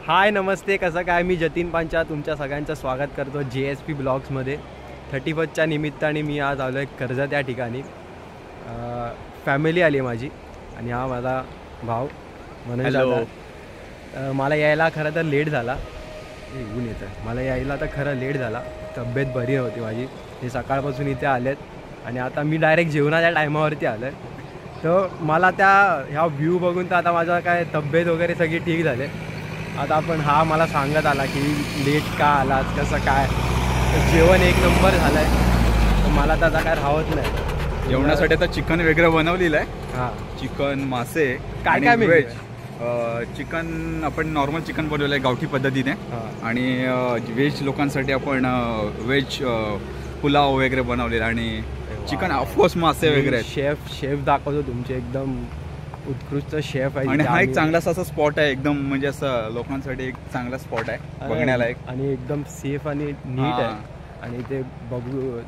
हाय नमस्ते, कसं काय? मी जतीन पांचा तुमच्या सगळ्यांचं स्वागत करतो JSP ब्लॉग्समध्ये. 31च्या निमित्ताने मी आज आलो आहे कर्जत या ठिकाणी. फॅमिली आली माझी आणि हा माझा भाऊ मनोज दादा. मला यायला खरं तर लेट झाला. येऊन येतं मला यायला तर खरं लेट झाला. तब्येत बरी नव्हती माझी. ते सकाळपासून इथे आलेत आणि आता मी डायरेक्ट जेवणाच्या टायमावरती आलो आहे. तर मला ह्या व्ह्यू बघून तर आता माझा काय तब्येत वगैरे सगळी ठीक झाले. आता आपण हा मला सांगत आला की लेट का आलात, कसं काय. तर जेवण एक नंबर झालं आहे. तर मला त्याचा काय राहत नाही. जेवणासाठी आता चिकन वगैरे बनवलेलं आहे. हां, चिकन, मासे, काय काय व्हेज. चिकन आपण नॉर्मल चिकन बनवलं आहे गावठी पद्धतीने. आणि व्हेज लोकांसाठी आपण व्हेज पुलाव वगैरे बनवलेला. आणि चिकन ऑफकोर्स मासे वगैरे. शेफ दाखवतो तुमचे, एकदम उत्कृष्ट शेफ आहे. आणि हा एक चांगलासा असा स्पॉट आहे, एकदम म्हणजे असं लोकांसाठी एक चांगला स्पॉट आहे बघण्याला. एक आणि एकदम सेफ आणि नीट आहे. आणि ते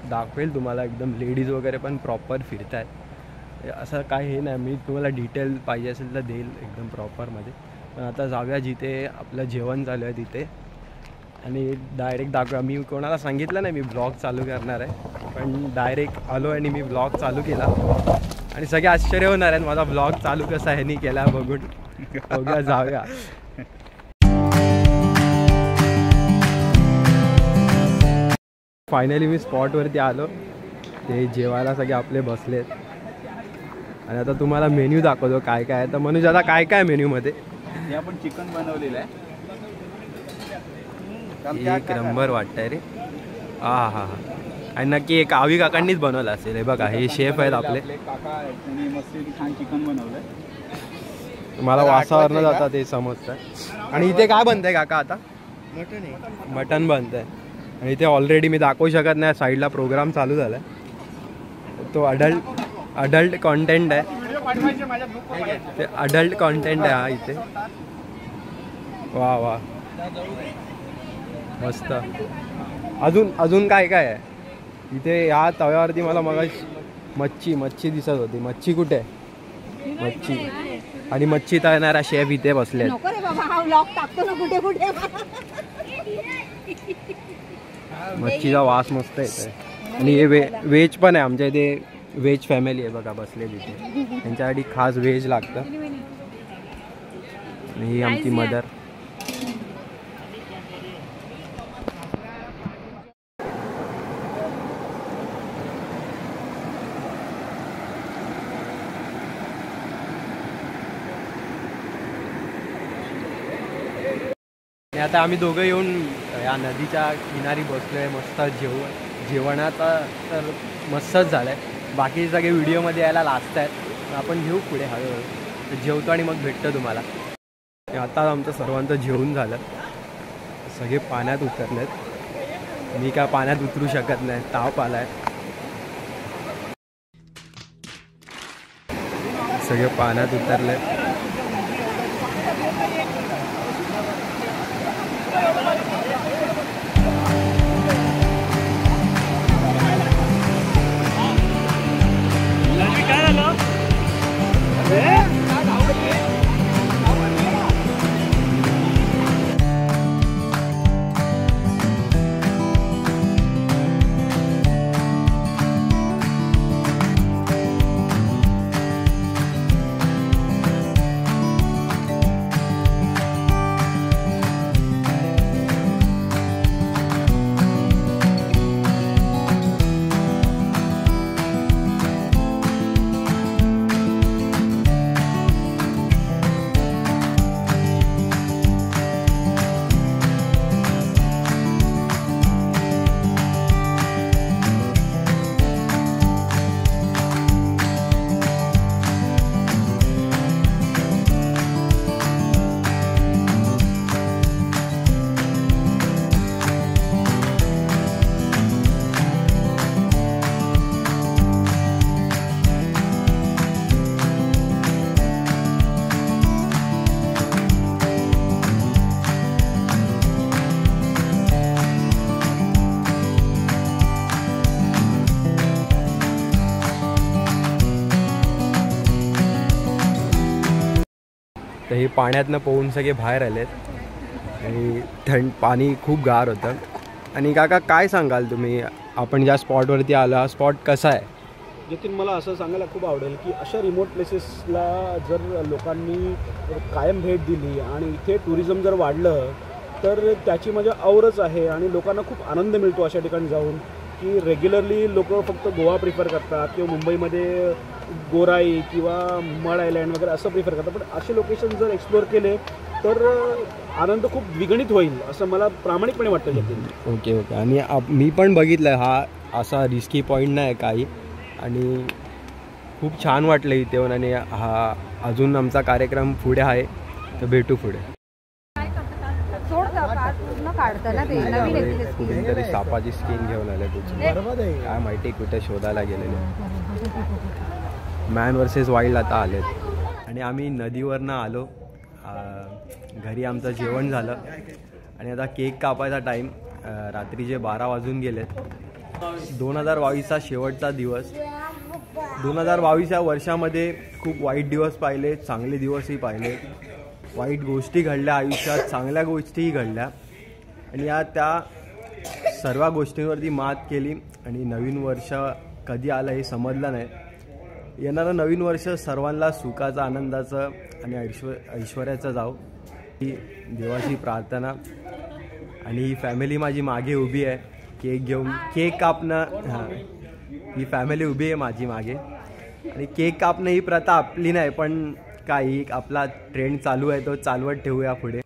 दाखवेल तुम्हाला. एकदम लेडीज वगैरे पण प्रॉपर फिरतात. असं काही हे नाही. मी तुम्हाला डिटेल पाहिजे असेल तर देईल एकदम प्रॉपरमध्ये. पण आता जाऊया जिथे आपलं जेवण चालू आहे तिथे आणि डायरेक्ट दाखवूया. मी कोणाला सांगितलं नाही मी ब्लॉग चालू करणार आहे, पण डायरेक्ट आलो आणि मी ब्लॉग चालू केला. आणि सगळे आश्चर्य होणार आहेत माझा ब्लॉग चालू कसा ह्यानी केला बघून. बघूया, जाऊया. फायनली मी स्पॉटवरती आलो. ते जेवायला सगळे आपले बसलेत आणि आता तुम्हाला मेन्यू दाखवतो काय काय आहे. तर मनोज आता काय काय मेन्यूमध्ये? हे आपण चिकन बनवलेलं आहे. एक नंबर वाटतंय रे. हां हां हां. आणि नक्की एक आवी काकांनीच बनवलं असेल. हे बघा, हे शेफ आहेत आपले. छान चिकन बनवलंय. मला वासावरनं जातात ते समजतं. आणि इथे काय बनतंय काका आता? मटन आहे. मटन बनतंय. आणि इथे ऑलरेडी मी दाखवू शकत नाही, साईडला प्रोग्राम चालू झाला आहे. तो अडल्ट कॉन्टेंट आहे. ते अडल्ट कॉन्टेंट आहे हा इथे. वा वा, मस्त. अजून काय काय आहे इथे? या तव्यावरती मला मच्छी दिसत होती. मच्छी कुठे आहे? मच्छी आणि मच्छी तळणारा शेफ इथे बसले. मच्छीचा वास मस्त येतोय. आणि हे व्हेज पण आहे. आमच्या इथे व्हेज फॅमिली आहे बघा बसले तिथे. त्यांच्यासाठी खास व्हेज लागतं. आणि ही आमची मदर. आता आम्ही दोघं येऊन या नदीच्या किनारी बसलोय. मस्त जेवणाचा तर मस्तच झालं आहे. बाकी सगळे व्हिडिओमध्ये यायला लाजत आहेत. आपण घेऊ पुढे हळूहळू. जेवतो आणि मग भेटतो तुम्हाला. आता आमचं सर्वांचं जेवण झालं. सगळे पाण्यात उतरलेत. मी काय पाण्यात उतरू शकत नाही, ताप आलाय. सगळे पाण्यात उतरलेत. तर हे पाण्यातनं पोहून सगळे बाहेर आलेत. आणि पाणी खूप गार होतं. आणि काका काय सांगाल तुम्ही, आपण ज्या स्पॉटवरती आलो हा स्पॉट कसा आहे? जतीन, मला असं सांगायला खूप आवडेल की अशा रिमोट प्लेसेसला जर लोकांनी कायम भेट दिली आणि इथे टुरिझम जर वाढलं तर त्याची मजा औरच आहे. आणि लोकांना खूप आनंद मिळतो अशा ठिकाणी जाऊन, की रेग्युलरली लोक फक्त गोवा प्रिफर करतात किंवा मुंबईमध्ये गोराई किंवा मड आयलँड वगैरे असं प्रिफर करतात. पण असे लोकेशन जर एक्सप्लोअर केले तर आनंद खूप द्विगुणित होईल असं मला प्रामाणिकपणे वाटतं. जतीन, ओके. आणि मी पण बघितलं, हा असा रिस्की पॉईंट नाही काही, आणि खूप छान वाटलं इथे येऊन. आणि हा अजून आमचा कार्यक्रम पुढे आहे, तर भेटू पुढे. कुठूनतरी सापाची स्किन घेऊन आले तुझी, काय माहिती कुठे शोधायला गेलेले. मॅन वर्सेस वाईल्ड आता आलेत आणि आम्ही नदीवरनं आलो. घरी आमचं जेवण झालं आणि आता केक कापायचा टाईम. रात्रीचे 12 वाजून गेलेत. 2022चा शेवटचा दिवस. 2022 या वर्षामध्ये खूप वाईट दिवस पाहिले, चांगले दिवसही पाहिले. वाईट गोष्टी घडल्या आयुष्यात, चांगल्या गोष्टीही घडल्या, आणि या त्या सर्व गोष्टींवरती मात केली. आणि नवीन वर्ष कधी आलं हे समजलं नाही. येणारं नवीन वर्ष सर्वांना सुखाचं, आनंदाचं आणि ऐश्वर्याचं जाऊ, ही देवाची प्रार्थना. आणि ही फॅमिली माझी मागे उभी आहे केक घेऊन. केक कापणं, हां, ही फॅमिली उभी आहे माझी मागे. आणि केक कापणं ही प्रथा आपली नाही, पण काही आपला ट्रेंड चालू आहे तो चालवत ठेवूया पुढे.